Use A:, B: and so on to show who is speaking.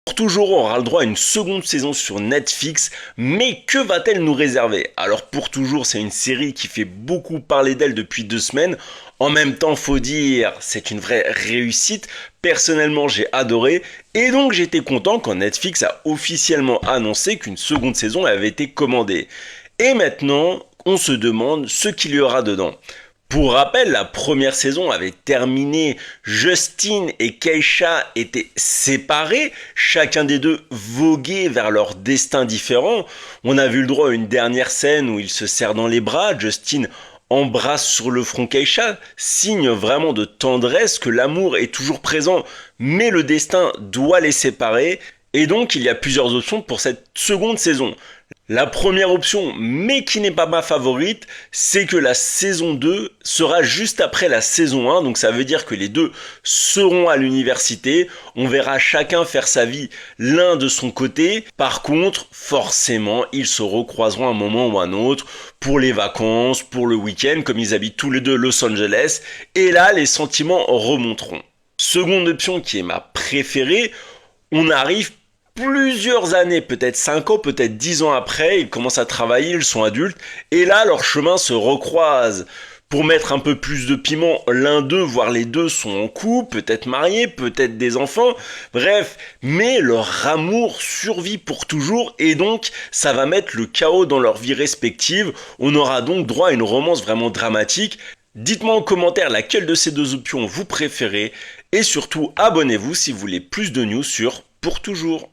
A: Pour toujours, on aura le droit à une seconde saison sur Netflix, mais que va-t-elle nous réserver? Alors pour toujours, c'est une série qui fait beaucoup parler d'elle depuis 2 semaines. En même temps, faut dire, c'est une vraie réussite. Personnellement, j'ai adoré, et donc j'étais content quand Netflix a officiellement annoncé qu'une seconde saison avait été commandée. Et maintenant, on se demande ce qu'il y aura dedans. Pour rappel, la première saison avait terminé, Justin et Keisha étaient séparés, chacun des deux voguait vers leur destin différent. On a vu le droit à une dernière scène où ils se serrent dans les bras, Justin embrasse sur le front Keisha, signe vraiment de tendresse que l'amour est toujours présent, mais le destin doit les séparer. Et donc il y a plusieurs options pour cette seconde saison. La première option, mais qui n'est pas ma favorite, c'est que la saison 2 sera juste après la saison 1, donc ça veut dire que les deux seront à l'université, on verra chacun faire sa vie l'un de son côté, par contre, forcément, ils se recroiseront un moment ou un autre pour les vacances, pour le week-end, comme ils habitent tous les deux Los Angeles, et là, les sentiments remonteront. Seconde option qui est ma préférée, on arrive plusieurs années, peut-être 5 ans, peut-être 10 ans après, ils commencent à travailler, ils sont adultes, et là leurs chemins se recroisent. Pour mettre un peu plus de piment, l'un d'eux, voire les deux, sont en couple, peut-être mariés, peut-être des enfants, bref, mais leur amour survit pour toujours, et donc ça va mettre le chaos dans leur vie respective, on aura donc droit à une romance vraiment dramatique. Dites-moi en commentaire laquelle de ces deux options vous préférez, et surtout abonnez-vous si vous voulez plus de news sur Pour Toujours.